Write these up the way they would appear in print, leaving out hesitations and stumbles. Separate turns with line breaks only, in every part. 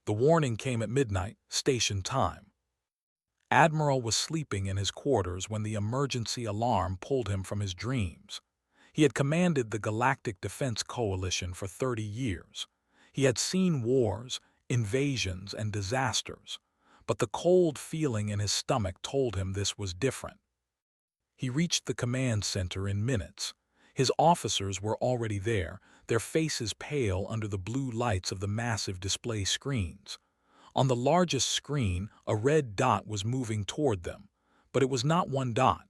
The warning came at midnight, station time. Admiral was sleeping in his quarters when the emergency alarm pulled him from his dreams. He had commanded the Galactic Defense Coalition for 30 years. He had seen wars, invasions, and disasters, but the cold feeling in his stomach told him this was different. He reached the command center in minutes. His officers were already there, their faces pale under the blue lights of the massive display screens. On the largest screen, a red dot was moving toward them, but it was not one dot.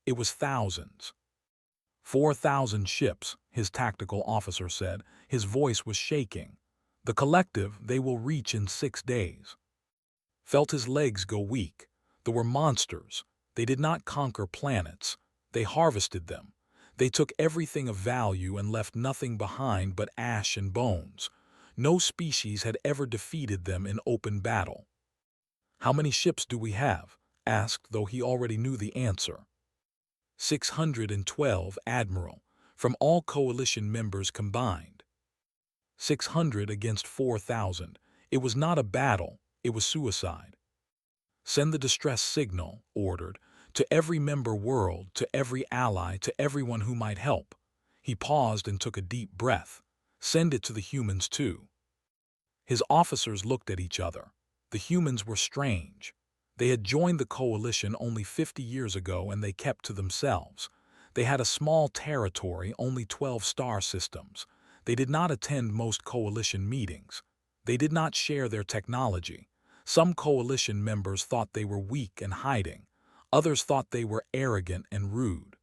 It was thousands. 4,000 ships, his tactical officer said. His voice was shaking. The collective they will reach in 6 days. Felt his legs go weak. There were monsters. They did not conquer planets. They harvested them. They took everything of value and left nothing behind but ash and bones. No species had ever defeated them in open battle. "How many ships do we have?" asked, though he already knew the answer. 612, Admiral, from all coalition members combined. 600 against 4,000. It was not a battle, it was suicide. "Send the distress signal," ordered, "to every member world, to every ally, to everyone who might help." He paused and took a deep breath. "Send it to the humans too." His officers looked at each other. The humans were strange. They had joined the coalition only 50 years ago and they kept to themselves. They had a small territory, only 12 star systems. They did not attend most coalition meetings. They did not share their technology. Some coalition members thought they were weak and hiding. Others thought they were arrogant and rude.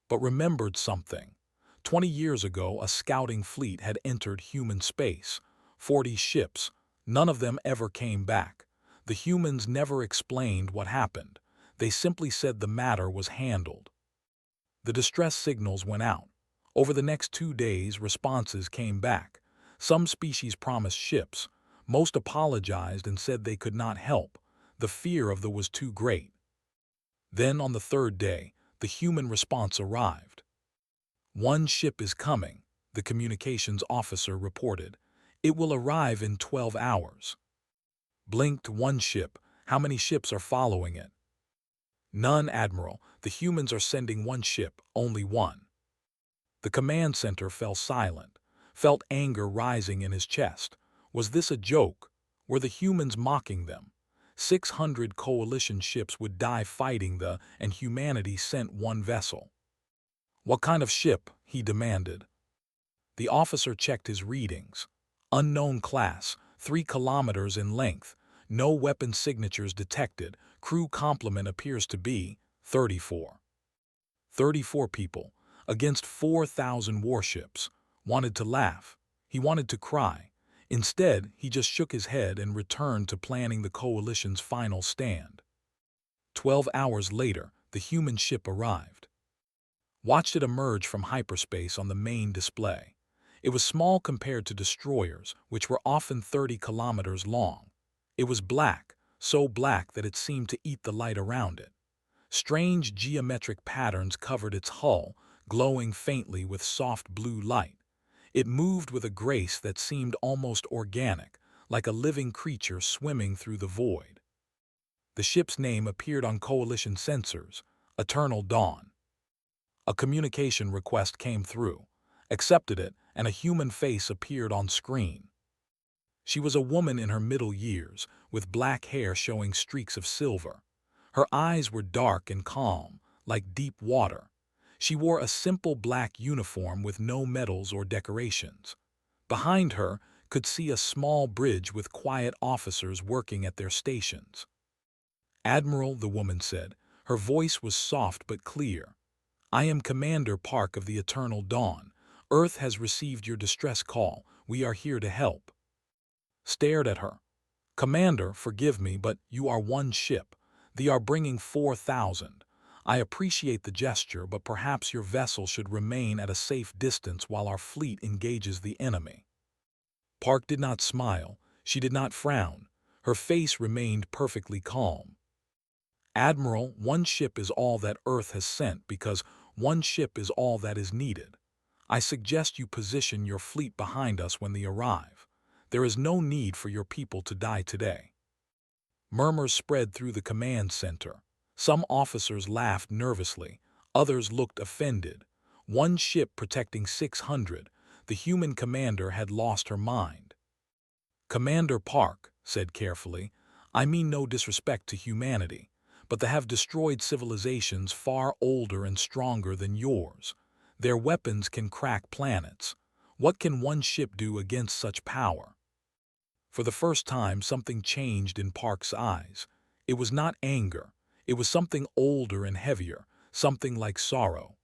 But remembered something. 20 years ago, a scouting fleet had entered human space. 40 ships. None of them ever came back. The humans never explained what happened. They simply said the matter was handled. The distress signals went out. Over the next 2 days, responses came back. Some species promised ships. Most apologized and said they could not help. The fear of them was too great. Then, on the 3rd day, the human response arrived. "One ship is coming," the communications officer reported. "It will arrive in 12 hours. Blinked. "One ship. How many ships are following it?" "None, Admiral. The humans are sending one ship, only one." The command center fell silent, felt anger rising in his chest. Was this a joke? Were the humans mocking them? 600 coalition ships would die fighting and humanity sent one vessel. "What kind of ship?" he demanded. The officer checked his readings. "Unknown class, 3 kilometers in length. No weapon signatures detected. Crew complement appears to be 34. 34 people, against 4,000 warships." Wanted to laugh. He wanted to cry. Instead, he just shook his head and returned to planning the coalition's final stand. 12 hours later, the human ship arrived. Watched it emerge from hyperspace on the main display. It was small compared to destroyers, which were often 30 kilometers long. It was black, so black that it seemed to eat the light around it. Strange geometric patterns covered its hull, glowing faintly with soft blue light. It moved with a grace that seemed almost organic, like a living creature swimming through the void. The ship's name appeared on coalition sensors, Eternal Dawn. A communication request came through. Accepted it, and a human face appeared on screen. She was a woman in her middle years, with black hair showing streaks of silver. Her eyes were dark and calm, like deep water. She wore a simple black uniform with no medals or decorations. Behind her, could see a small bridge with quiet officers working at their stations. "Admiral," the woman said. Her voice was soft but clear. "I am Commander Park of the Eternal Dawn. Earth has received your distress call. We are here to help." Stared at her. "Commander, forgive me, but you are one ship. They are bringing 4,000. I appreciate the gesture, but perhaps your vessel should remain at a safe distance while our fleet engages the enemy." Park did not smile. She did not frown. Her face remained perfectly calm. "Admiral, one ship is all that Earth has sent because one ship is all that is needed. I suggest you position your fleet behind us when they arrive. There is no need for your people to die today." Murmurs spread through the command center. Some officers laughed nervously, others looked offended. One ship protecting 600, the human commander had lost her mind. "Commander Park," said carefully, "I mean no disrespect to humanity, but they have destroyed civilizations far older and stronger than yours. Their weapons can crack planets. What can one ship do against such power?" For the first time, something changed in Park's eyes. It was not anger. It was something older and heavier, something like sorrow.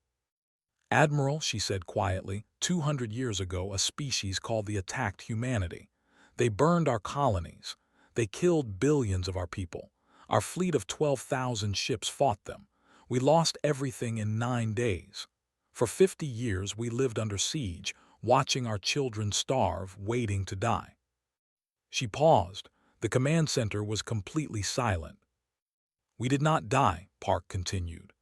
"Admiral," she said quietly, 200 years ago a species called the attacked humanity. They burned our colonies. They killed billions of our people. Our fleet of 12,000 ships fought them. We lost everything in 9 days. For 50 years we lived under siege, watching our children starve, waiting to die." She paused. The command center was completely silent. "We did not die," Park continued.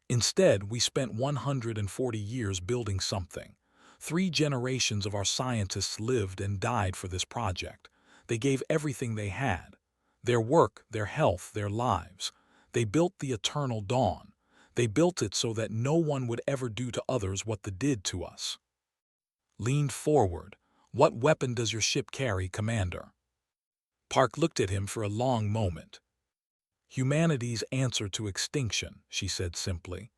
"Instead, we spent 140 years building something. 3 generations of our scientists lived and died for this project. They gave everything they had. Their work, their health, their lives. They built the eternal dawn. They built it so that no one would ever do to others what they did to us." Leaned forward. "What weapon does your ship carry, Commander?" Park looked at him for a long moment. "Humanity's answer to extinction," she said simply.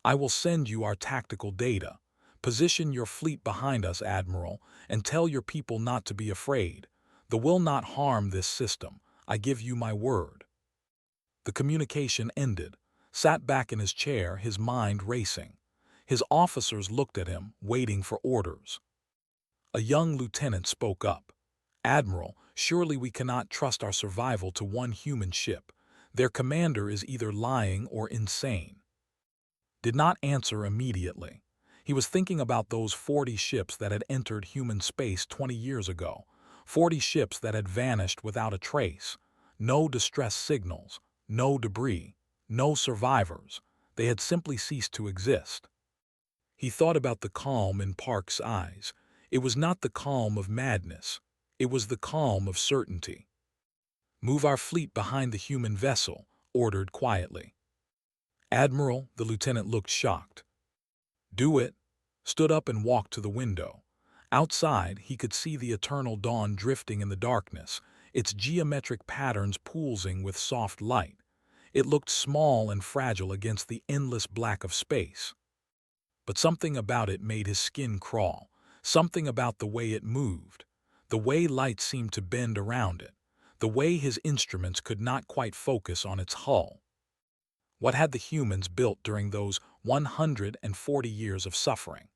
"I will send you our tactical data. Position your fleet behind us, Admiral, and tell your people not to be afraid. They will not harm this system. I give you my word." The communication ended. Sat back in his chair, his mind racing. His officers looked at him, waiting for orders. A young lieutenant spoke up. "Admiral, surely we cannot trust our survival to one human ship. Their commander is either lying or insane." Did not answer immediately. He was thinking about those 40 ships that had entered human space 20 years ago. 40 ships that had vanished without a trace. No distress signals, no debris, no survivors. They had simply ceased to exist. He thought about the calm in Park's eyes. It was not the calm of madness. It was the calm of certainty. "Move our fleet behind the human vessel," ordered quietly. "Admiral," the lieutenant looked shocked. "Do it." Stood up and walked to the window. Outside, he could see the eternal dawn drifting in the darkness, its geometric patterns pulsing with soft light. It looked small and fragile against the endless black of space. But something about it made his skin crawl, something about the way it moved, the way light seemed to bend around it, the way his instruments could not quite focus on its hull. What had the humans built during those 140 years of suffering?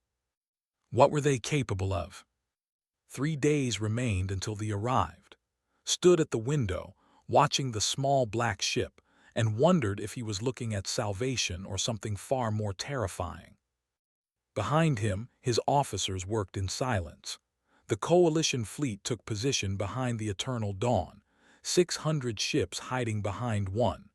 What were they capable of? 3 days remained until they arrived. Stood at the window, watching the small black ship, and wondered if he was looking at salvation or something far more terrifying. Behind him, his officers worked in silence. The coalition fleet took position behind the eternal dawn, 600 ships hiding behind one.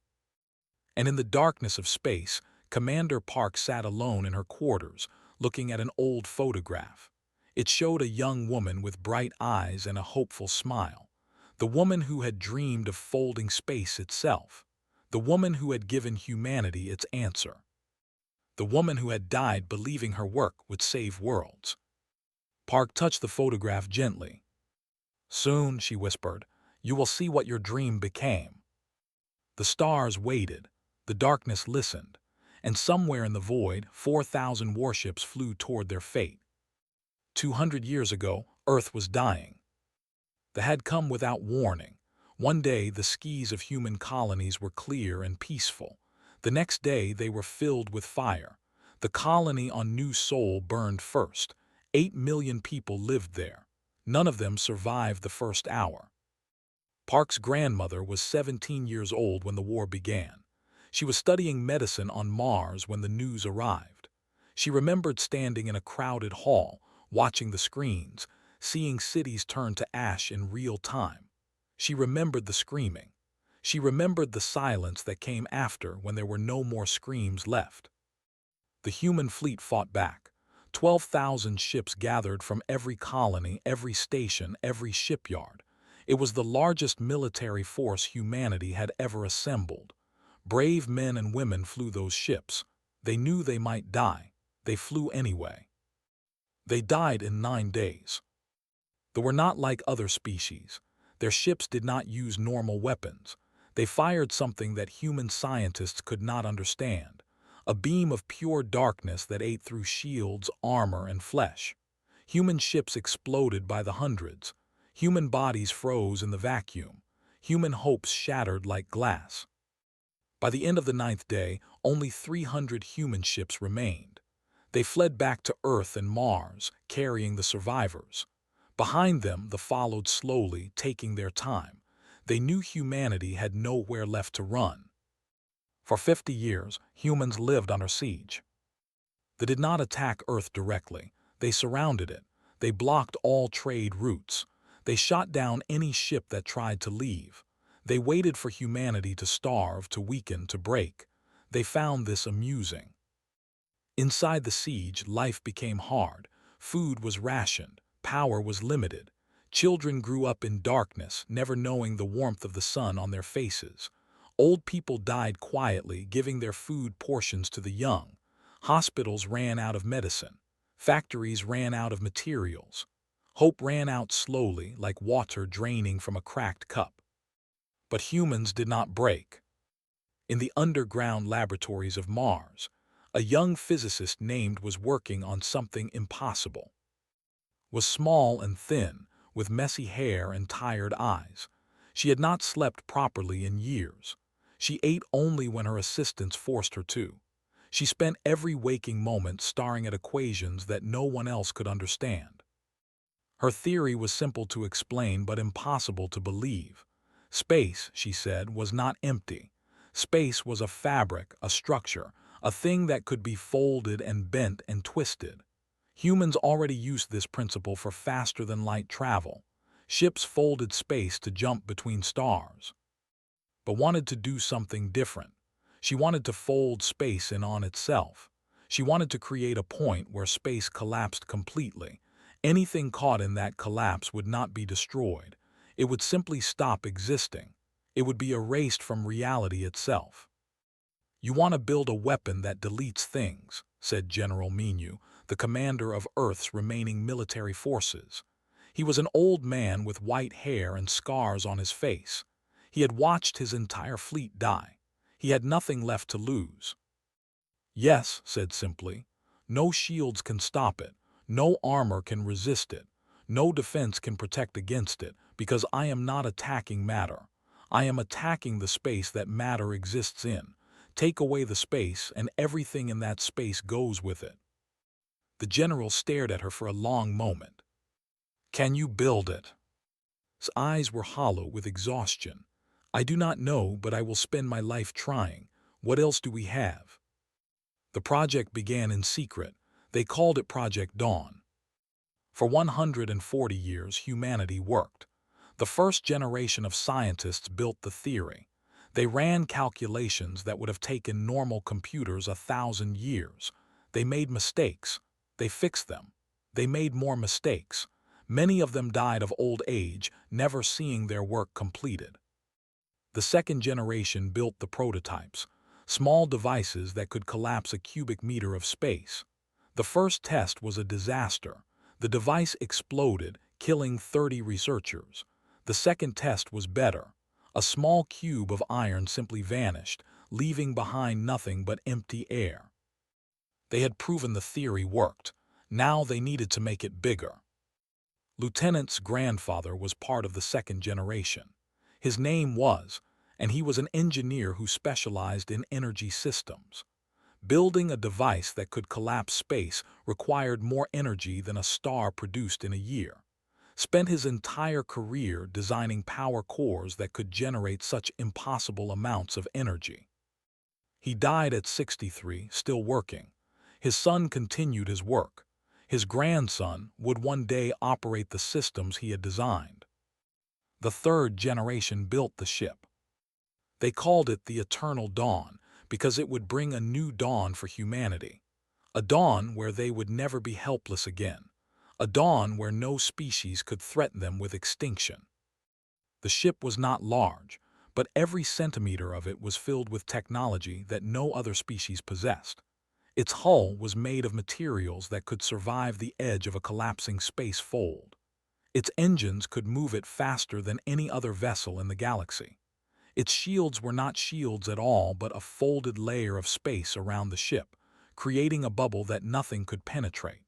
And in the darkness of space, Commander Park sat alone in her quarters, looking at an old photograph. It showed a young woman with bright eyes and a hopeful smile. The woman who had dreamed of folding space itself. The woman who had given humanity its answer. The woman who had died believing her work would save worlds. Park touched the photograph gently. "Soon," she whispered, "you will see what your dream became." The stars waited, the darkness listened, and somewhere in the void, 4,000 warships flew toward their fate. 200 years ago, Earth was dying. They had come without warning. One day, the skies of human colonies were clear and peaceful. The next day, they were filled with fire. The colony on New Sol burned first. 8 million people lived there. None of them survived the first hour. Park's grandmother was 17 years old when the war began. She was studying medicine on Mars when the news arrived. She remembered standing in a crowded hall, watching the screens, seeing cities turn to ash in real time. She remembered the screaming. She remembered the silence that came after when there were no more screams left. The human fleet fought back. 12,000 ships gathered from every colony, every station, every shipyard. It was the largest military force humanity had ever assembled. Brave men and women flew those ships. They knew they might die. They flew anyway. They died in 9 days. They were not like other species. Their ships did not use normal weapons. They fired something that human scientists could not understand, a beam of pure darkness that ate through shields, armor, and flesh. Human ships exploded by the hundreds. Human bodies froze in the vacuum. Human hopes shattered like glass. By the end of the 9th day, only 300 human ships remained. They fled back to Earth and Mars, carrying the survivors. Behind them, they followed slowly, taking their time. They knew humanity had nowhere left to run. For 50 years, humans lived under siege. They did not attack Earth directly. They surrounded it. They blocked all trade routes. They shot down any ship that tried to leave. They waited for humanity to starve, to weaken, to break. They found this amusing. Inside the siege, life became hard. Food was rationed. Power was limited. Children grew up in darkness, never knowing the warmth of the sun on their faces. Old people died quietly, giving their food portions to the young. Hospitals ran out of medicine. Factories ran out of materials. Hope ran out slowly, like water draining from a cracked cup. But humans did not break. In the underground laboratories of Mars, a young physicist named was working on something impossible. Was small and thin, with messy hair and tired eyes. She had not slept properly in years. She ate only when her assistants forced her to. She spent every waking moment staring at equations that no one else could understand. Her theory was simple to explain but impossible to believe. Space, she said, was not empty. Space was a fabric, a structure, a thing that could be folded and bent and twisted. Humans already used this principle for faster-than-light travel. Ships folded space to jump between stars. But wanted to do something different. She wanted to fold space in on itself. She wanted to create a point where space collapsed completely. Anything caught in that collapse would not be destroyed. It would simply stop existing. It would be erased from reality itself. "You want to build a weapon that deletes things," said General Menu, the commander of Earth's remaining military forces. He was an old man with white hair and scars on his face. He had watched his entire fleet die. He had nothing left to lose. "Yes," said simply. "No shields can stop it. No armor can resist it. No defense can protect against it, because I am not attacking matter. I am attacking the space that matter exists in. Take away the space, and everything in that space goes with it." The general stared at her for a long moment. "Can you build it?" His eyes were hollow with exhaustion. "I do not know, but I will spend my life trying. What else do we have?" The project began in secret. They called it Project Dawn. For 140 years, humanity worked. The first generation of scientists built the theory. They ran calculations that would have taken normal computers 1,000 years. They made mistakes. They fixed them. They made more mistakes. Many of them died of old age, never seeing their work completed. The second generation built the prototypes, small devices that could collapse a cubic meter of space. The first test was a disaster. The device exploded, killing 30 researchers. The second test was better. A small cube of iron simply vanished, leaving behind nothing but empty air. They had proven the theory worked. Now they needed to make it bigger. Lieutenant's grandfather was part of the second generation. His name was, and he was an engineer who specialized in energy systems. Building a device that could collapse space required more energy than a star produced in a year. Spent his entire career designing power cores that could generate such impossible amounts of energy. He died at 63, still working. His son continued his work. His grandson would one day operate the systems he had designed. The third generation built the ship. They called it the Eternal Dawn because it would bring a new dawn for humanity. A dawn where they would never be helpless again. A dawn where no species could threaten them with extinction. The ship was not large, but every centimeter of it was filled with technology that no other species possessed. Its hull was made of materials that could survive the edge of a collapsing space fold. Its engines could move it faster than any other vessel in the galaxy. Its shields were not shields at all, but a folded layer of space around the ship, creating a bubble that nothing could penetrate.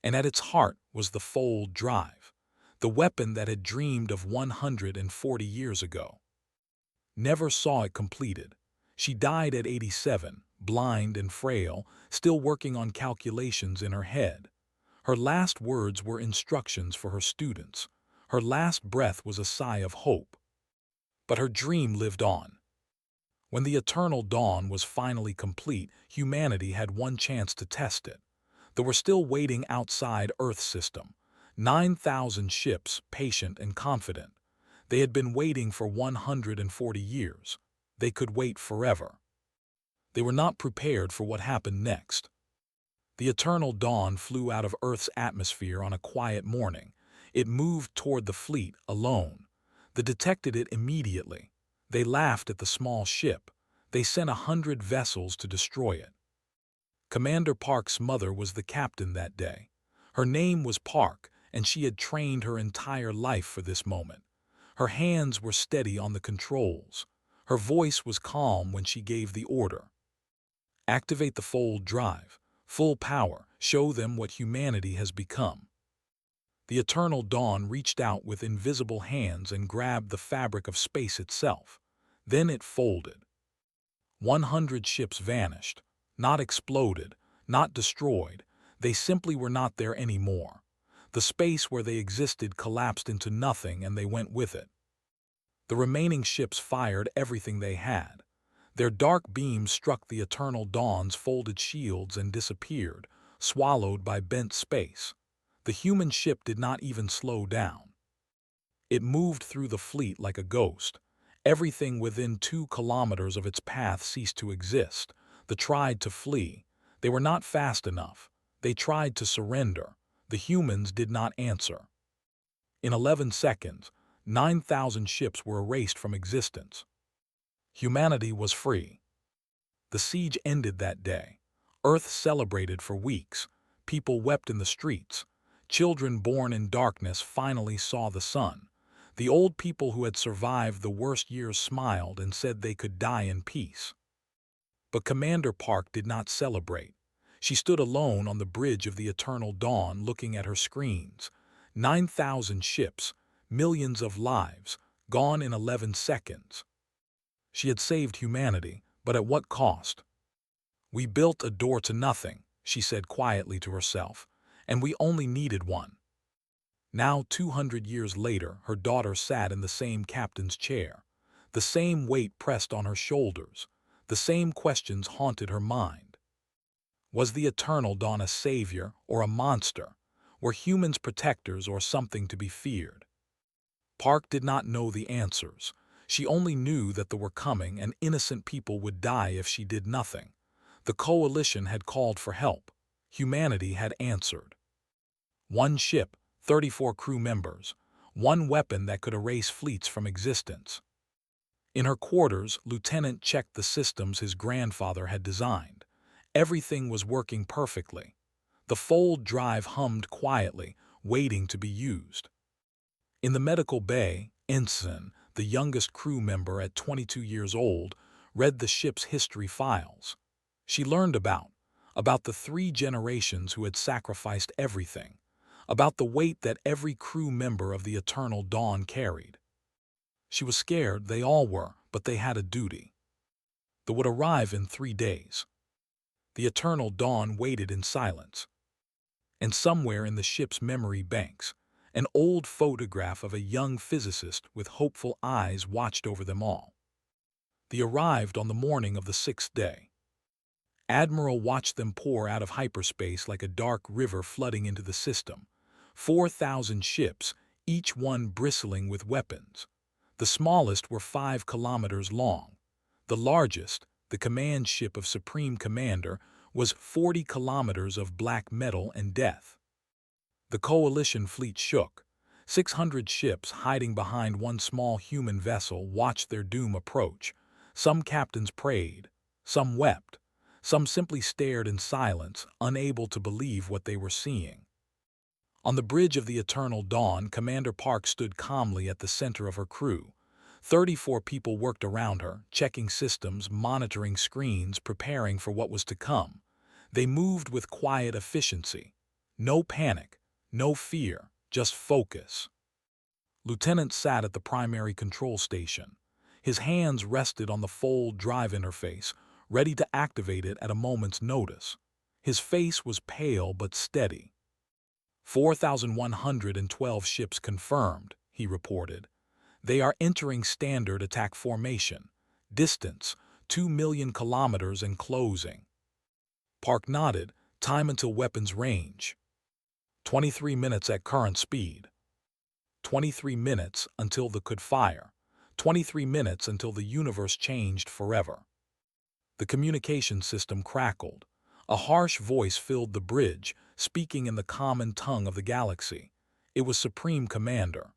And at its heart was the fold drive, the weapon that had dreamed of 140 years ago. Never saw it completed. She died at 87, blind and frail, still working on calculations in her head. Her last words were instructions for her students. Her last breath was a sigh of hope. But her dream lived on. When the eternal dawn was finally complete, humanity had one chance to test it. They were still waiting outside Earth's system. 9,000 ships, patient and confident. They had been waiting for 140 years. They could wait forever. They were not prepared for what happened next. The eternal dawn flew out of Earth's atmosphere on a quiet morning. It moved toward the fleet alone. They detected it immediately. They laughed at the small ship. They sent 100 vessels to destroy it. Commander Park's mother was the captain that day. Her name was Park, and she had trained her entire life for this moment. Her hands were steady on the controls. Her voice was calm when she gave the order. Activate the fold drive. Full power. Show them what humanity has become. The eternal dawn reached out with invisible hands and grabbed the fabric of space itself. Then it folded. 100 ships vanished. Not exploded, not destroyed. They simply were not there anymore. The space where they existed collapsed into nothing, and they went with it. The remaining ships fired everything they had. Their dark beams struck the eternal dawn's folded shields and disappeared, swallowed by bent space. The human ship did not even slow down. It moved through the fleet like a ghost. Everything within 2 kilometers of its path ceased to exist. They tried to flee. They were not fast enough. They tried to surrender. The humans did not answer. In 11 seconds, 9,000 ships were erased from existence. Humanity was free. The siege ended that day. Earth celebrated for weeks. People wept in the streets. Children born in darkness finally saw the sun. The old people who had survived the worst years smiled and said they could die in peace. But Commander Park did not celebrate. She stood alone on the bridge of the eternal dawn looking at her screens. 9,000 ships, millions of lives, gone in 11 seconds. She had saved humanity, but at what cost? We built a door to nothing, she said quietly to herself, and we only needed one. Now, 200 years later, her daughter sat in the same captain's chair. The same weight pressed on her shoulders. The same questions haunted her mind. Was the eternal dawn a savior or a monster? Were humans protectors or something to be feared? Park did not know the answers. She only knew that they were coming, and innocent people would die if she did nothing. The coalition had called for help. Humanity had answered. 1 ship, 34 crew members, 1 weapon that could erase fleets from existence. In her quarters, Lieutenant checked the systems his grandfather had designed. Everything was working perfectly. The fold drive hummed quietly, waiting to be used. In the medical bay, Ensign, the youngest crew member at 22 years old, read the ship's history files. She learned about the 3 generations who had sacrificed everything, about the weight that every crew member of the Eternal Dawn carried. She was scared, they all were, but they had a duty. They would arrive in 3 days. The Eternal Dawn waited in silence. And somewhere in the ship's memory banks, an old photograph of a young physicist with hopeful eyes watched over them all. They arrived on the morning of the 6th day. Admiral watched them pour out of hyperspace like a dark river flooding into the system. 4,000 ships, each one bristling with weapons. The smallest were 5 kilometers long. The largest, the command ship of Supreme Commander, was 40 kilometers of black metal and death. The coalition fleet shook. 600 ships hiding behind one small human vessel watched their doom approach. Some captains prayed, some wept, some simply stared in silence, unable to believe what they were seeing. On the bridge of the Eternal Dawn, Commander Park stood calmly at the center of her crew. 34 people worked around her, checking systems, monitoring screens, preparing for what was to come. They moved with quiet efficiency. No panic, no fear, just focus. Lieutenant sat at the primary control station. His hands rested on the fold drive interface, ready to activate it at a moment's notice. His face was pale but steady. 4,112 ships confirmed, he reported. They are entering standard attack formation. Distance, 2 million kilometers and closing. Park nodded. Time until weapons range. 23 minutes at current speed. 23 minutes until they could fire. 23 minutes until the universe changed forever. The communication system crackled. A harsh voice filled the bridge, speaking in the common tongue of the galaxy. It was Supreme Commander.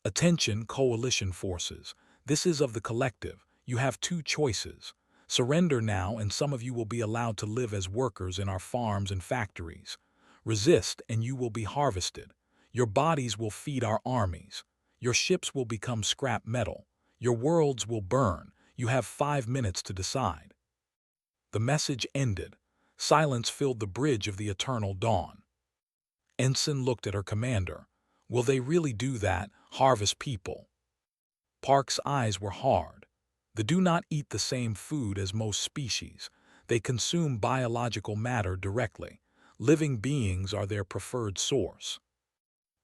Attention, Coalition forces. This is of the collective. You have two choices. Surrender now and some of you will be allowed to live as workers in our farms and factories. Resist and you will be harvested. Your bodies will feed our armies. Your ships will become scrap metal. Your worlds will burn. You have 5 minutes to decide. The message ended. Silence filled the bridge of the Eternal Dawn. Ensign looked at her commander. Will they really do that, harvest people? Park's eyes were hard. They do not eat the same food as most species. They consume biological matter directly. Living beings are their preferred source.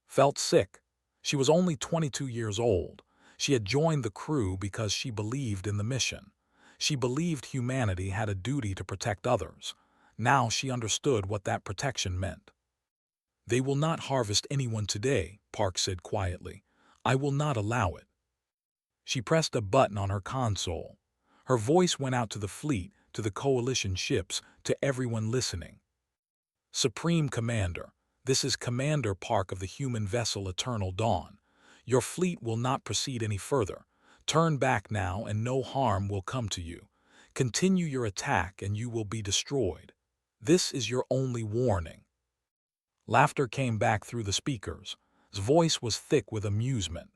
Felt sick. She was only 22 years old. She had joined the crew because she believed in the mission. She believed humanity had a duty to protect others. Now she understood what that protection meant. They will not harvest anyone today, Park said quietly. I will not allow it. She pressed a button on her console. Her voice went out to the fleet, to the coalition ships, to everyone listening. Supreme Commander, this is Commander Park of the human vessel Eternal Dawn. Your fleet will not proceed any further. Turn back now and no harm will come to you. Continue your attack and you will be destroyed. This is your only warning. Laughter came back through the speakers. His voice was thick with amusement.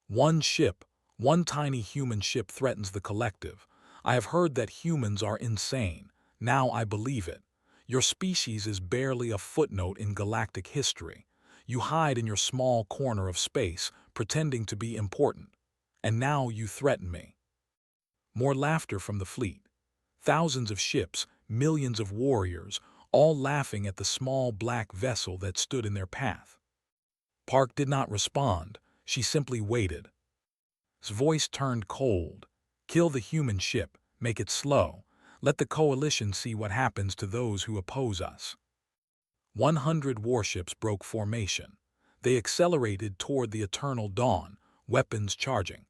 One ship, one tiny human ship threatens the collective. I have heard that humans are insane. Now I believe it. Your species is barely a footnote in galactic history. You hide in your small corner of space, pretending to be important. And now you threaten me. More laughter from the fleet. Thousands of ships, millions of warriors, all laughing at the small black vessel that stood in their path. Park did not respond. She simply waited. His voice turned cold. Kill the human ship, make it slow. Let the coalition see what happens to those who oppose us. 100 warships broke formation. They accelerated toward the Eternal Dawn, weapons charging.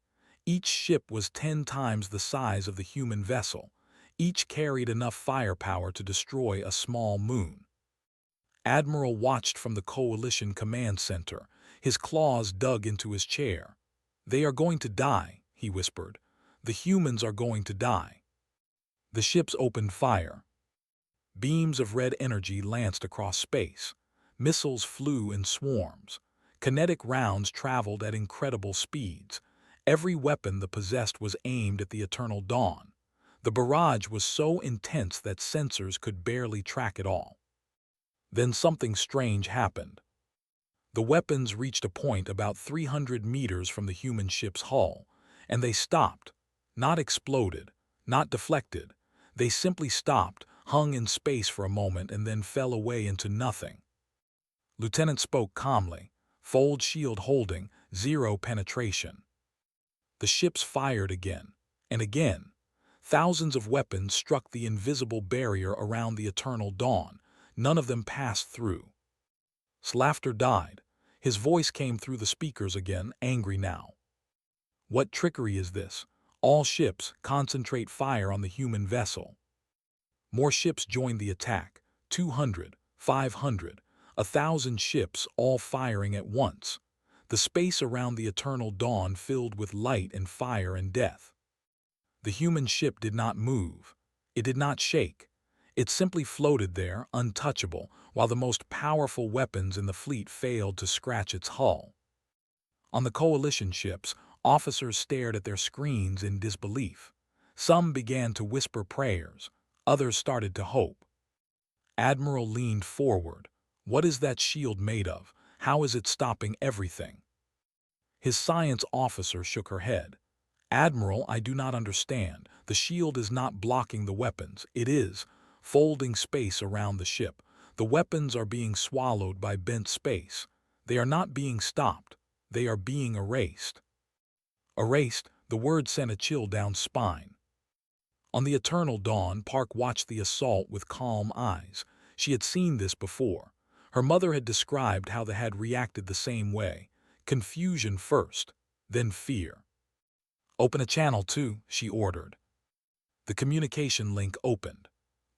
Each ship was 10 times the size of the human vessel. Each carried enough firepower to destroy a small moon. Admiral watched from the Coalition Command Center, his claws dug into his chair. They are going to die, he whispered. The humans are going to die. The ships opened fire. Beams of red energy lanced across space. Missiles flew in swarms. Kinetic rounds traveled at incredible speeds. Every weapon they possessed was aimed at the Eternal Dawn. The barrage was so intense that sensors could barely track it all. Then something strange happened. The weapons reached a point about 300 meters from the human ship's hull, and they stopped. Not exploded, not deflected. They simply stopped, hung in space for a moment, and then fell away into nothing. Lieutenant spoke calmly, fold shield holding, 0 penetration. The ships fired again, and again. Thousands of weapons struck the invisible barrier around the Eternal Dawn. None of them passed through. Laughter died. His voice came through the speakers again, angry now. What trickery is this? All ships, concentrate fire on the human vessel. More ships joined the attack, 200, 500, 1,000 ships all firing at once. The space around the eternal dawn filled with light and fire and death. The human ship did not move. It did not shake. It simply floated there, untouchable, while the most powerful weapons in the fleet failed to scratch its hull. On the coalition ships, officers stared at their screens in disbelief. Some began to whisper prayers. Others started to hope. Admiral leaned forward. What is that shield made of? How is it stopping everything? His science officer shook her head. Admiral, I do not understand. The shield is not blocking the weapons. It is folding space around the ship. The weapons are being swallowed by bent space. They are not being stopped. They are being erased. Erased, the word sent a chill down spine. On the eternal dawn, Park watched the assault with calm eyes. She had seen this before. Her mother had described how they had reacted the same way. Confusion first, then fear. Open a channel 2, she ordered. The communication link opened.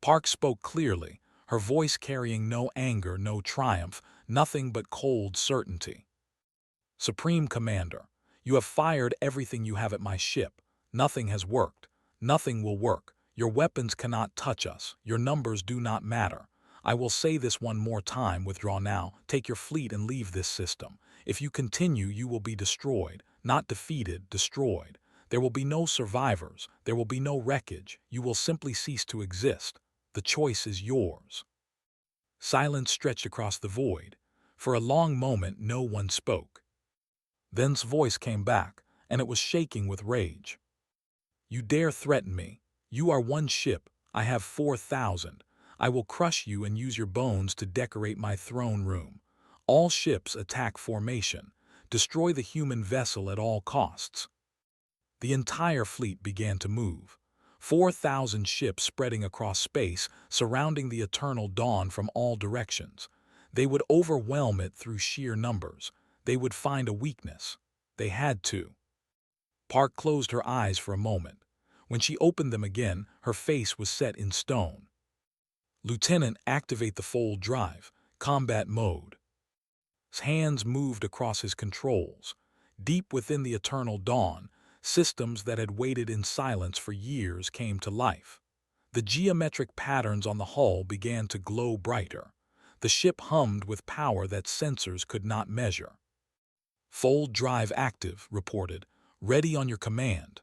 Park spoke clearly, her voice carrying no anger, no triumph, nothing but cold certainty. Supreme Commander, you have fired everything you have at my ship. Nothing has worked. Nothing will work. Your weapons cannot touch us. Your numbers do not matter. I will say this one more time. Withdraw now. Take your fleet and leave this system. If you continue, you will be destroyed. Not defeated, destroyed. There will be no survivors. There will be no wreckage. You will simply cease to exist. The choice is yours. Silence stretched across the void. For a long moment, no one spoke. Then's voice came back, and it was shaking with rage. You dare threaten me. You are one ship. I have 4,000. I will crush you and use your bones to decorate my throne room. All ships attack formation. Destroy the human vessel at all costs. The entire fleet began to move. 4,000 ships spreading across space, surrounding the eternal dawn from all directions. They would overwhelm it through sheer numbers. They would find a weakness. They had to. Park closed her eyes for a moment. When she opened them again, her face was set in stone. Lieutenant, activate the fold drive. Combat mode. His hands moved across his controls. Deep within the eternal dawn, systems that had waited in silence for years came to life. The geometric patterns on the hull began to glow brighter. The ship hummed with power that sensors could not measure. Fold drive active, reported. Ready on your command.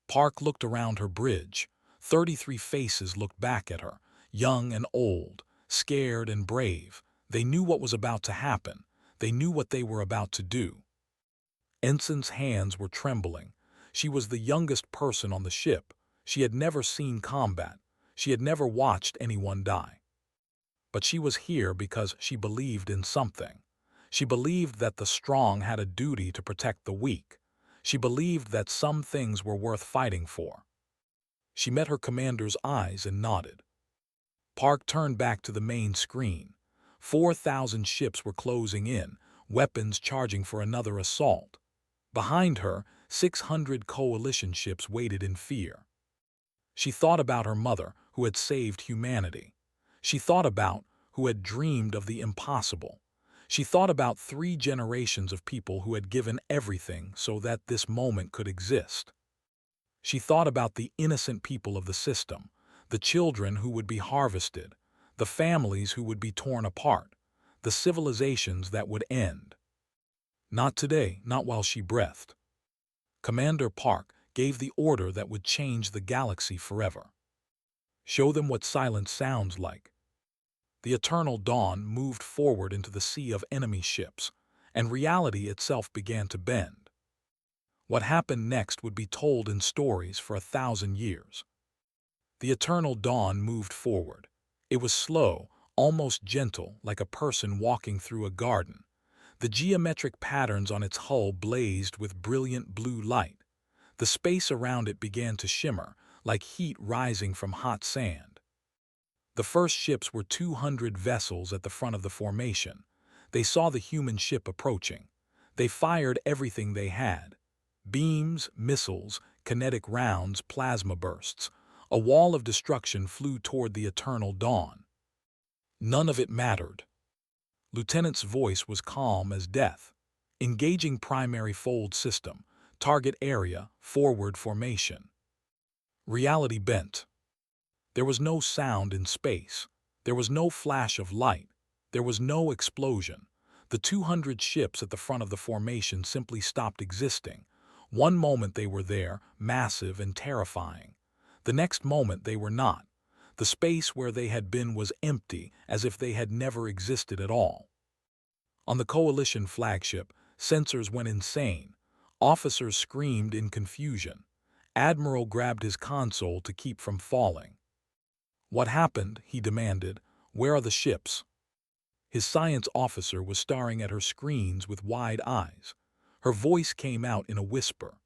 Park looked around her bridge. 33 faces looked back at her, young and old, scared and brave. They knew what was about to happen. They knew what they were about to do. Ensign's hands were trembling. She was the youngest person on the ship. She had never seen combat. She had never watched anyone die. But she was here because she believed in something. She believed that the strong had a duty to protect the weak. She believed that some things were worth fighting for. She met her commander's eyes and nodded. Park turned back to the main screen. 4,000 ships were closing in, weapons charging for another assault. Behind her, 600 coalition ships waited in fear. She thought about her mother, who had saved humanity. She thought about who had dreamed of the impossible. She thought about 3 generations of people who had given everything so that this moment could exist. She thought about the innocent people of the system, the children who would be harvested, the families who would be torn apart, the civilizations that would end. Not today, not while she breathed. Commander Park gave the order that would change the galaxy forever. Show them what silence sounds like. The eternal dawn moved forward into the sea of enemy ships, and reality itself began to bend. What happened next would be told in stories for 1,000 years. The eternal dawn moved forward. It was slow, almost gentle, like a person walking through a garden. The geometric patterns on its hull blazed with brilliant blue light. The space around it began to shimmer, like heat rising from hot sand. The first ships were 200 vessels at the front of the formation. They saw the human ship approaching. They fired everything they had. Beams, missiles, kinetic rounds, plasma bursts. A wall of destruction flew toward the eternal dawn. None of it mattered. Lieutenant's voice was calm as death. Engaging primary fold system. Target area, forward formation. Reality bent. There was no sound in space. There was no flash of light. There was no explosion. The 200 ships at the front of the formation simply stopped existing. One moment they were there, massive and terrifying. The next moment they were not. The space where they had been was empty, as if they had never existed at all. On the Coalition flagship, sensors went insane. Officers screamed in confusion. Admiral grabbed his console to keep from falling. "What happened?" he demanded. "Where are the ships?" His science officer was staring at her screens with wide eyes. Her voice came out in a whisper.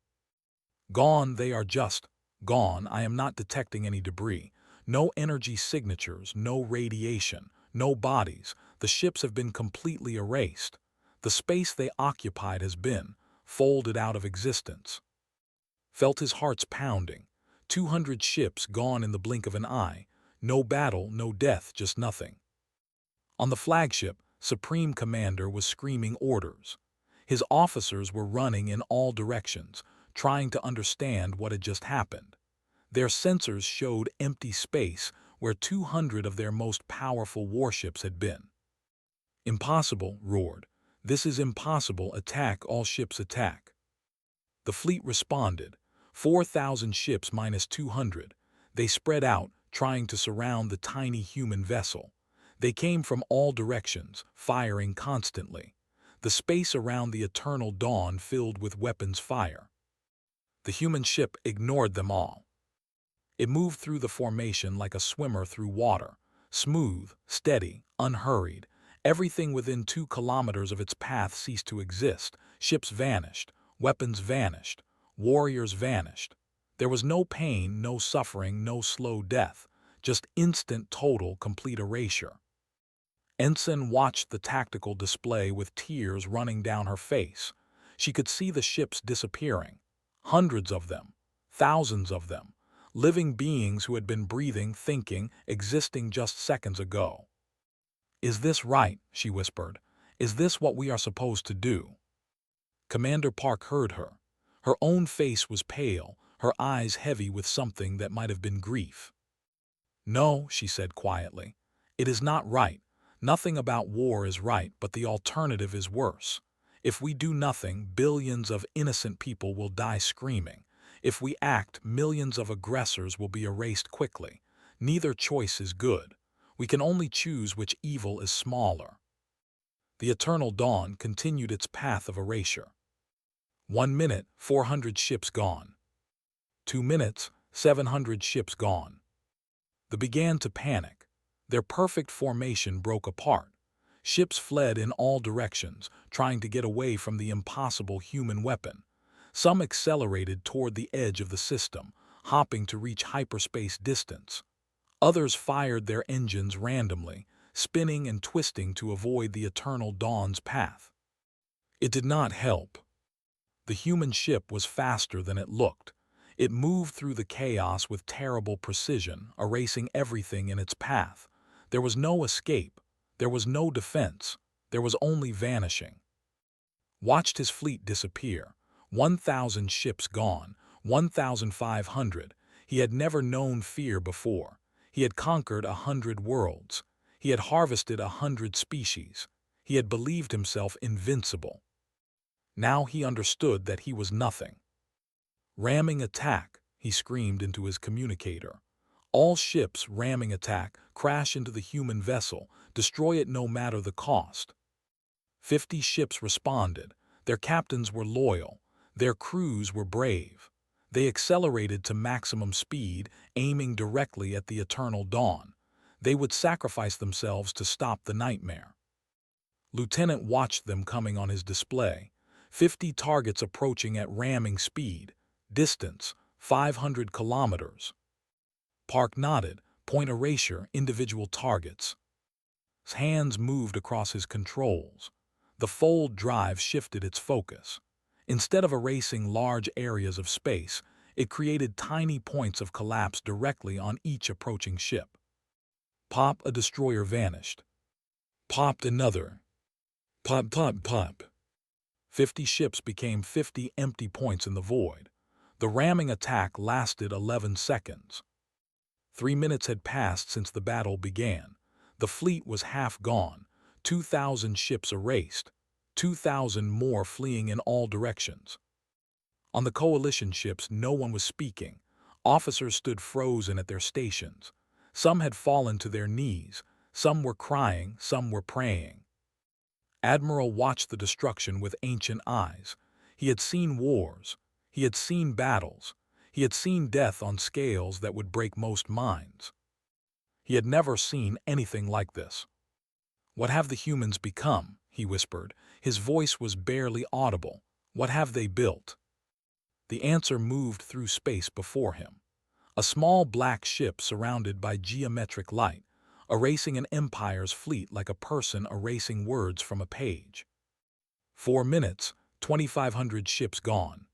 "Gone, they are just gone. I am not detecting any debris. No energy signatures, no radiation, no bodies. The ships have been completely erased. The space they occupied has been folded out of existence." Felt his heart's pounding. 200 ships gone in the blink of an eye. No battle, no death, just nothing. On the flagship, Supreme Commander was screaming orders. His officers were running in all directions, trying to understand what had just happened. Their sensors showed empty space where 200 of their most powerful warships had been. "Impossible," roared. "This is impossible. Attack, all ships attack." The fleet responded. 4,000 ships minus 200. They spread out, trying to surround the tiny human vessel. They came from all directions, firing constantly. The space around the eternal dawn filled with weapons fire. The human ship ignored them all. It moved through the formation like a swimmer through water, smooth, steady, unhurried. Everything within 2 kilometers of its path ceased to exist. Ships vanished, weapons vanished, warriors vanished. There was no pain, no suffering, no slow death, just instant, total, complete erasure. Ensign watched the tactical display with tears running down her face. She could see the ships disappearing. Hundreds of them, thousands of them, living beings who had been breathing, thinking, existing just seconds ago. "Is this right?" she whispered. "Is this what we are supposed to do?" Commander Park heard her. Her own face was pale, her eyes heavy with something that might have been grief. "No," she said quietly. "It is not right. Nothing about war is right, but the alternative is worse. If we do nothing, billions of innocent people will die screaming. If we act, millions of aggressors will be erased quickly. Neither choice is good. We can only choose which evil is smaller." The eternal dawn continued its path of erasure. 1 minute, 400 ships gone. 2 minutes, 700 ships gone. They began to panic. Their perfect formation broke apart. Ships fled in all directions, trying to get away from the impossible human weapon. Some accelerated toward the edge of the system, hopping to reach hyperspace distance. Others fired their engines randomly, spinning and twisting to avoid the eternal dawn's path. It did not help. The human ship was faster than it looked. It moved through the chaos with terrible precision, erasing everything in its path. There was no escape. There was no defense. There was only vanishing. Watched his fleet disappear. 1,000 ships gone, 1,500. He had never known fear before. He had conquered 100 worlds. He had harvested 100 species. He had believed himself invincible. Now he understood that he was nothing. "Ramming attack," he screamed into his communicator. "All ships ramming attack, crash into the human vessel, destroy it no matter the cost." 50 ships responded. Their captains were loyal. Their crews were brave. They accelerated to maximum speed, aiming directly at the eternal dawn. They would sacrifice themselves to stop the nightmare. Lieutenant watched them coming on his display. 50 targets approaching at ramming speed. Distance, 500 kilometers. Park nodded. Point erasure, individual targets. His hands moved across his controls. The fold drive shifted its focus. Instead of erasing large areas of space, It created tiny points of collapse directly on each approaching ship. Pop, a destroyer vanished. Popped another. Pop, pop, pop. 50 ships became 50 empty points in the void. The ramming attack lasted 11 seconds. 3 minutes had passed since the battle began. The fleet was half gone, 2,000 ships erased, 2,000 more fleeing in all directions. On the coalition ships, no one was speaking. Officers stood frozen at their stations. Some had fallen to their knees, some were crying, some were praying. Admiral watched the destruction with ancient eyes. He had seen wars. He had seen battles. He had seen death on scales that would break most minds. He had never seen anything like this. "What have the humans become?" he whispered. His voice was barely audible. "What have they built?" The answer moved through space before him. A small black ship surrounded by geometric light, erasing an empire's fleet like a person erasing words from a page. 4 minutes, 2,500 ships gone.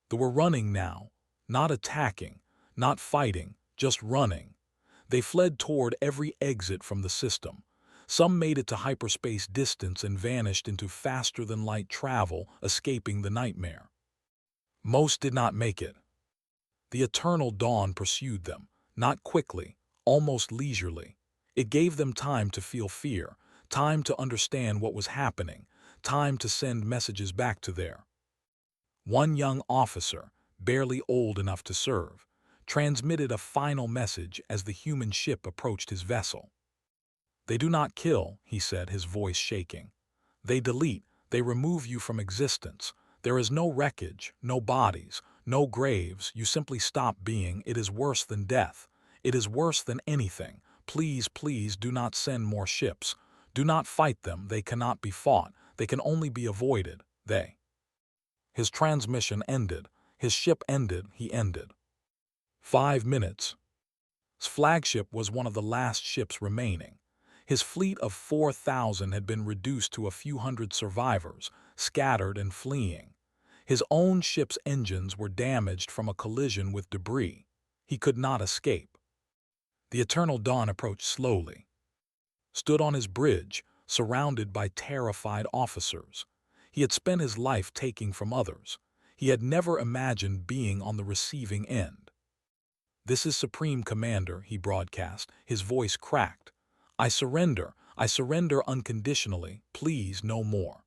They were running now, not attacking, not fighting, just running. They fled toward every exit from the system. Some made it to hyperspace distance and vanished into faster-than-light travel, escaping the nightmare. Most did not make it. The eternal dawn pursued them, not quickly, almost leisurely. It gave them time to feel fear, time to understand what was happening, time to send messages back to their. One young officer, barely old enough to serve, transmitted a final message as the human ship approached his vessel. "They do not kill," he said, his voice shaking. "They delete, they remove you from existence. There is no wreckage, no bodies, no graves. You simply stop being. It is worse than death. It is worse than anything. Please, please do not send more ships. Do not fight them. They cannot be fought. They can only be avoided. They." His transmission ended. His ship ended. He ended. 5 minutes. His flagship was one of the last ships remaining. His fleet of 4,000 had been reduced to a few hundred survivors, scattered and fleeing. His own ship's engines were damaged from a collision with debris. He could not escape. The eternal dawn approached slowly. Stood on his bridge, surrounded by terrified officers. He had spent his life taking from others. He had never imagined being on the receiving end. "This is Supreme Commander," he broadcast, his voice cracked. I surrender unconditionally, please no more."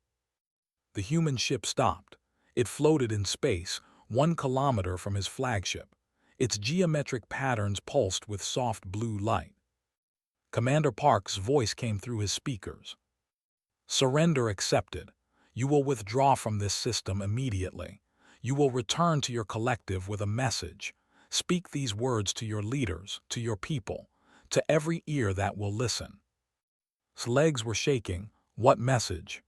The human ship stopped. It floated in space, 1 kilometer from his flagship. Its geometric patterns pulsed with soft blue light. Commander Park's voice came through his speakers. "Surrender accepted. You will withdraw from this system immediately. You will return to your collective with a message. Speak these words to your leaders, to your people, to every ear that will listen." His legs were shaking. What message?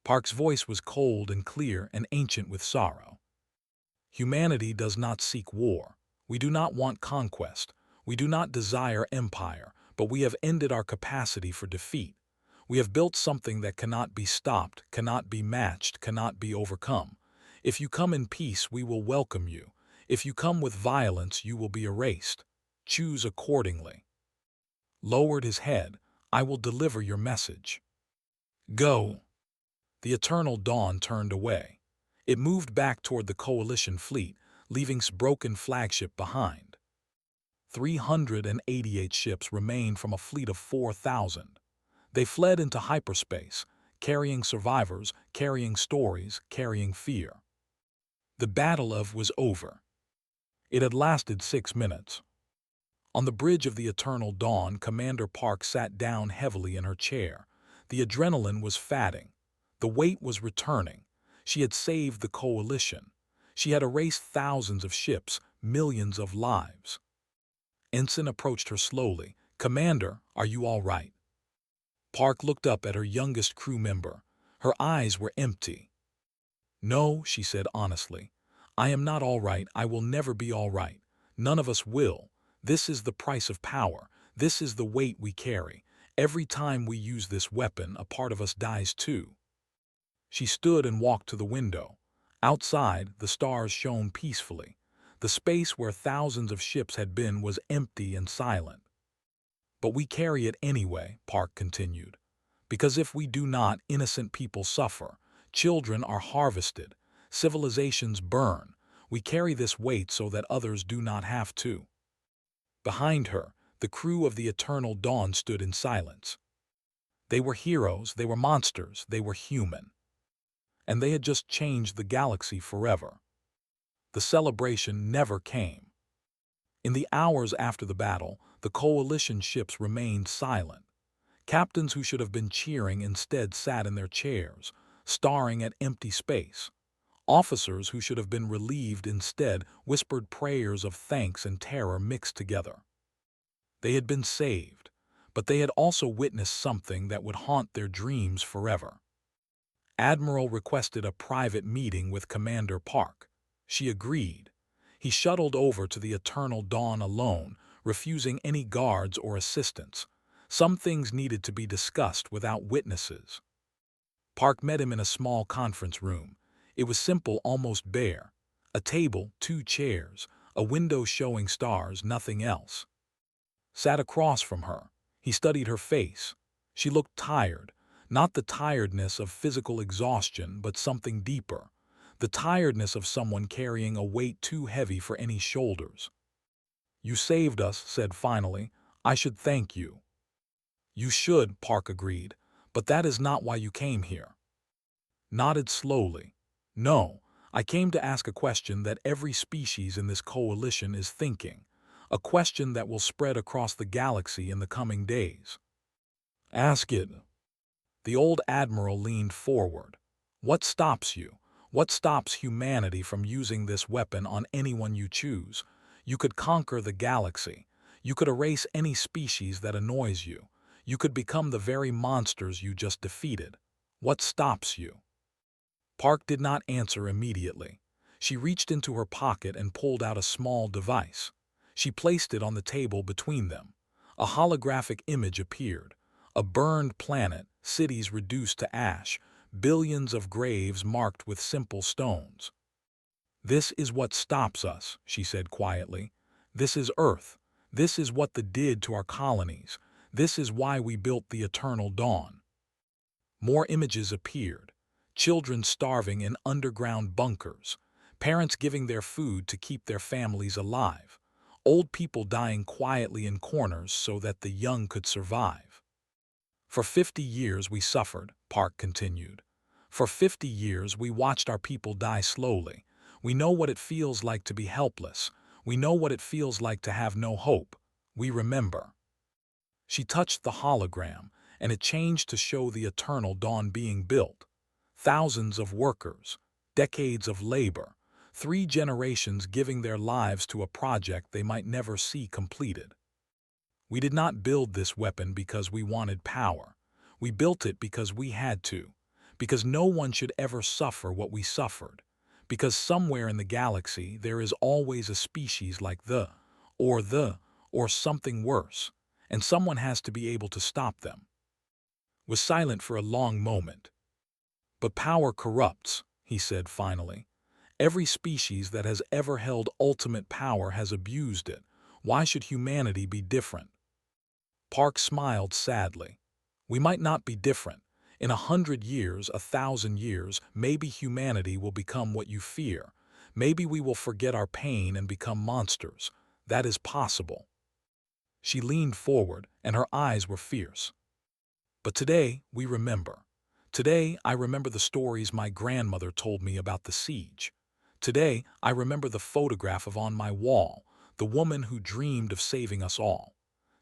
Park's voice was cold and clear and ancient with sorrow. "Humanity does not seek war. We do not want conquest. We do not desire empire, but we have ended our capacity for defeat. We have built something that cannot be stopped, cannot be matched, cannot be overcome. If you come in peace, we will welcome you. If you come with violence, you will be erased. Choose accordingly." Lowered his head. "I will deliver your message. Go." The eternal dawn turned away. It moved back toward the coalition fleet, leaving its broken flagship behind. 388 ships remained from a fleet of 4,000. They fled into hyperspace, carrying survivors, carrying stories, carrying fear. The battle was over. It had lasted 6 minutes. On the bridge of the eternal dawn, Commander Park sat down heavily in her chair. The adrenaline was fatting. The weight was returning. She had saved the coalition. She had erased thousands of ships, millions of lives. Ensign approached her slowly. "Commander, are you all right?" Park looked up at her youngest crew member. Her eyes were empty. "No," she said honestly. "I am not all right. I will never be all right. None of us will. This is the price of power. This is the weight we carry. Every time we use this weapon, a part of us dies too." She stood and walked to the window. Outside, the stars shone peacefully. The space where thousands of ships had been was empty and silent. "But we carry it anyway," Park continued. "Because if we do not, innocent people suffer, children are harvested, civilizations burn. We carry this weight so that others do not have to." Behind her, the crew of the Eternal Dawn stood in silence. They were heroes, they were monsters, they were human. And they had just changed the galaxy forever. The celebration never came. In the hours after the battle, the coalition ships remained silent. Captains who should have been cheering instead sat in their chairs, staring at empty space. Officers who should have been relieved instead whispered prayers of thanks and terror mixed together. They had been saved, but they had also witnessed something that would haunt their dreams forever. Admiral requested a private meeting with Commander Park. She agreed. He shuttled over to the Eternal Dawn alone, refusing any guards or assistance. Some things needed to be discussed without witnesses. Park met him in a small conference room. It was simple, almost bare. A table, 2 chairs, a window showing stars, nothing else. Sat across from her. He studied her face. She looked tired, not the tiredness of physical exhaustion, but something deeper, the tiredness of someone carrying a weight too heavy for any shoulders. "You saved us," said finally. "I should thank you." "You should," Park agreed, "but that is not why you came here." Nodded slowly. "No, I came to ask a question that every species in this coalition is thinking, a question that will spread across the galaxy in the coming days." "Ask it." The old admiral leaned forward. "What stops you? What stops humanity from using this weapon on anyone you choose? You could conquer the galaxy. You could erase any species that annoys you. You could become the very monsters you just defeated. What stops you?" Park did not answer immediately. She reached into her pocket and pulled out a small device. She placed it on the table between them. A holographic image appeared. A burned planet, cities reduced to ash, billions of graves marked with simple stones. "This is what stops us," she said quietly. "This is Earth. This is what they did to our colonies. This is why we built the Eternal Dawn." More images appeared. Children starving in underground bunkers. Parents giving their food to keep their families alive. Old people dying quietly in corners so that the young could survive. "For 50 years we suffered," Park continued. "For 50 years we watched our people die slowly. We know what it feels like to be helpless. We know what it feels like to have no hope. We remember." She touched the hologram, and it changed to show the Eternal Dawn being built. Thousands of workers, decades of labor, 3 generations giving their lives to a project they might never see completed. "We did not build this weapon because we wanted power. We built it because we had to. Because no one should ever suffer what we suffered. Because somewhere in the galaxy there is always a species like or something worse, and someone has to be able to stop them." Was silent for a long moment. "But power corrupts," he said finally. "Every species that has ever held ultimate power has abused it. Why should humanity be different?" Park smiled sadly. "We might not be different. In 100 years, 1,000 years, maybe humanity will become what you fear. Maybe we will forget our pain and become monsters. That is possible." She leaned forward, and her eyes were fierce. "But today, we remember. Today, I remember the stories my grandmother told me about the siege. Today, I remember the photograph of on my wall, the woman who dreamed of saving us all.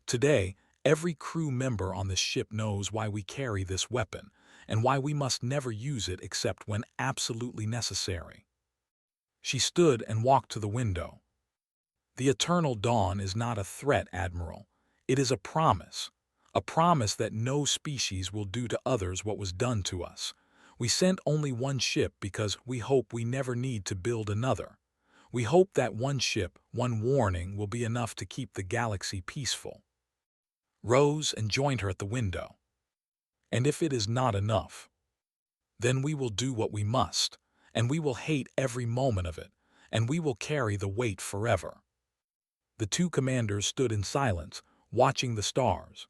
Today, every crew member on this ship knows why we carry this weapon, and why we must never use it except when absolutely necessary." She stood and walked to the window. "The Eternal Dawn is not a threat, Admiral. It is a promise. A promise that no species will do to others what was done to us. We sent only one ship because we hope we never need to build another. We hope that one ship, one warning, will be enough to keep the galaxy peaceful." Rose and joined her at the window. "And if it is not enough, then we will do what we must, and we will hate every moment of it, and we will carry the weight forever." The two commanders stood in silence, watching the stars.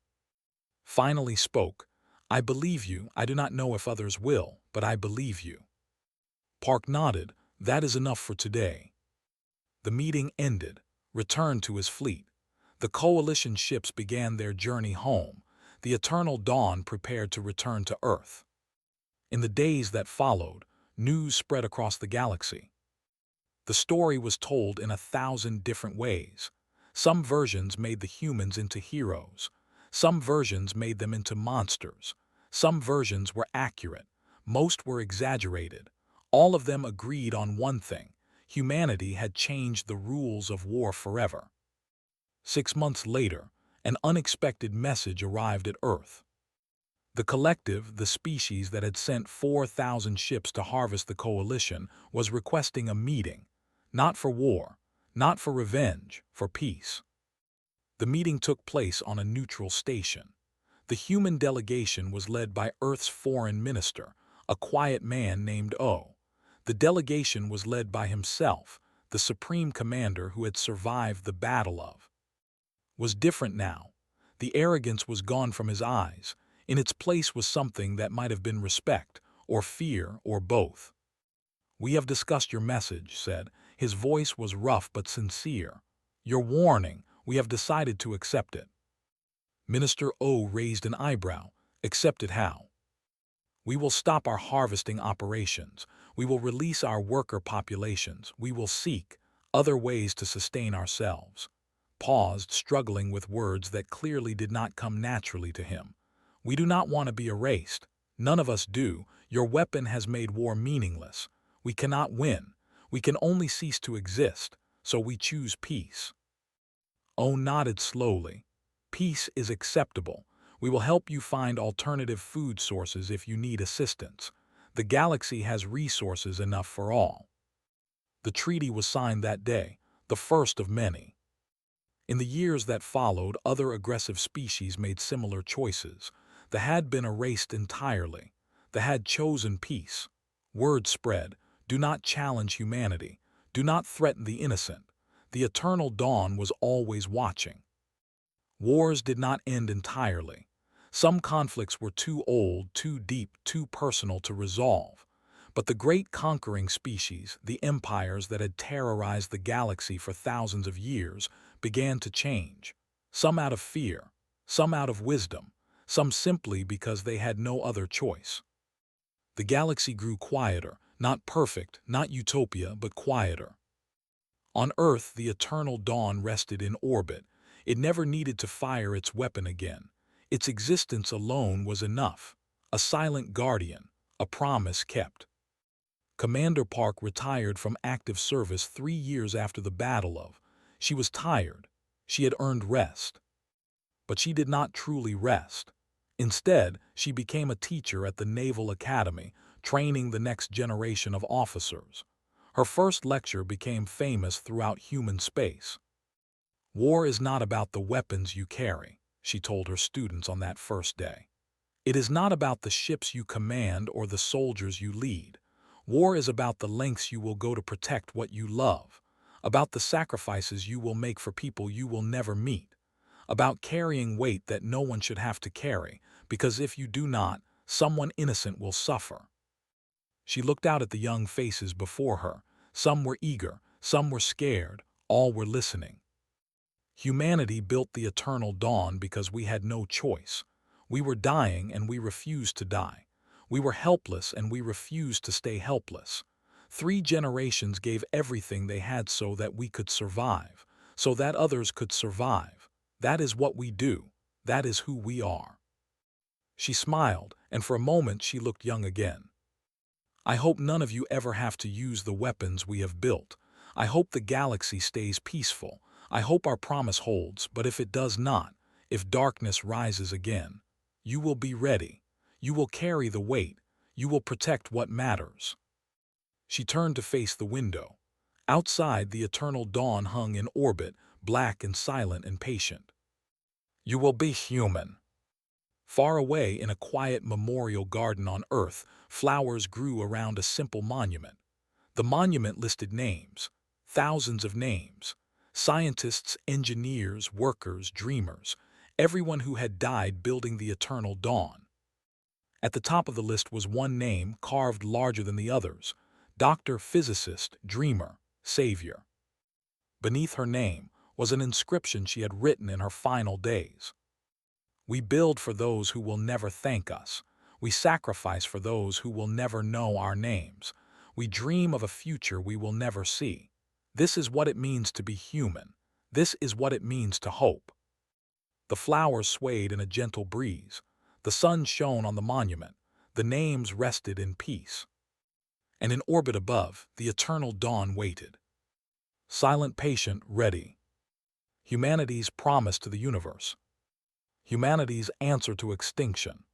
Finally spoke, "I believe you. I do not know if others will, but I believe you." Park nodded. "That is enough for today." The meeting ended, returned to his fleet. The coalition ships began their journey home. The eternal dawn prepared to return to Earth. In the days that followed, news spread across the galaxy. The story was told in 1,000 different ways. Some versions made the humans into heroes. Some versions made them into monsters. Some versions were accurate. Most were exaggerated. All of them agreed on one thing: humanity had changed the rules of war forever. 6 months later, an unexpected message arrived at Earth. The collective, the species that had sent 4,000 ships to harvest the coalition, was requesting a meeting. Not for war, not for revenge, for peace. The meeting took place on a neutral station. The human delegation was led by Earth's foreign minister, a quiet man named O. The delegation was led by himself, the supreme commander who had survived the battle of. Was different now. The arrogance was gone from his eyes. In its place was something that might have been respect, or fear, or both. "We have discussed your message," said. His voice was rough but sincere. "Your warning, we have decided to accept it." Minister O raised an eyebrow. "Accept it how?" "We will stop our harvesting operations. We will release our worker populations. We will seek other ways to sustain ourselves." Paused, struggling with words that clearly did not come naturally to him. "We do not want to be erased. None of us do. Your weapon has made war meaningless. We cannot win. We can only cease to exist, so we choose peace." O nodded slowly. "Peace is acceptable. We will help you find alternative food sources if you need assistance. The galaxy has resources enough for all." The treaty was signed that day, the first of many. In the years that followed, other aggressive species made similar choices. The had been erased entirely. The had chosen peace. Word spread: do not challenge humanity. Do not threaten the innocent. The eternal dawn was always watching. Wars did not end entirely. Some conflicts were too old, too deep, too personal to resolve. But the great conquering species, the empires that had terrorized the galaxy for thousands of years, began to change. Some out of fear, some out of wisdom, some simply because they had no other choice. The galaxy grew quieter, not perfect, not utopia, but quieter. On Earth, the eternal dawn rested in orbit. It never needed to fire its weapon again. Its existence alone was enough. A silent guardian, a promise kept. Commander Park retired from active service 3 years after the Battle of. She was tired. She had earned rest. But she did not truly rest. Instead, she became a teacher at the Naval Academy, training the next generation of officers. Her first lecture became famous throughout human space. "War is not about the weapons you carry," she told her students on that first day. "It is not about the ships you command or the soldiers you lead. War is about the lengths you will go to protect what you love, about the sacrifices you will make for people you will never meet, about carrying weight that no one should have to carry, because if you do not, someone innocent will suffer." She looked out at the young faces before her. Some were eager, some were scared, all were listening. Humanity built the eternal dawn because we had no choice. We were dying and we refused to die. We were helpless and we refused to stay helpless. 3 generations gave everything they had so that we could survive, so that others could survive. That is what we do. That is who we are. She smiled, and for a moment she looked young again. "I hope none of you ever have to use the weapons we have built. I hope the galaxy stays peaceful. I hope our promise holds, but if it does not, if darkness rises again, you will be ready. You will carry the weight. You will protect what matters." She turned to face the window. Outside, the eternal dawn hung in orbit, black and silent and patient. "You will be human." Far away in a quiet memorial garden on Earth, flowers grew around a simple monument. The monument listed names: Thousands of names. Scientists, engineers, workers, dreamers, everyone who had died building the eternal dawn. At the top of the list was one name carved larger than the others: Doctor, Physicist, Dreamer, Savior. Beneath her name was an inscription she had written in her final days. We build for those who will never thank us. We sacrifice for those who will never know our names. We dream of a future we will never see. This is what it means to be human. This is what it means to hope. The flowers swayed in a gentle breeze. The sun shone on the monument. The names rested in peace. And in orbit above, the eternal dawn waited. Silent, patient, ready. Humanity's promise to the universe. Humanity's answer to extinction.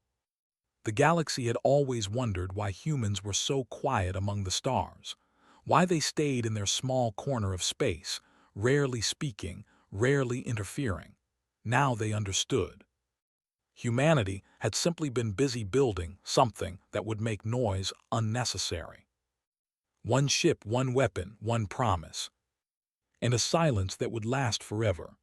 The galaxy had always wondered why humans were so quiet among the stars, why they stayed in their small corner of space, rarely speaking, rarely interfering. Now they understood. Humanity had simply been busy building something that would make noise unnecessary. One ship, one weapon, one promise. And a silence that would last forever.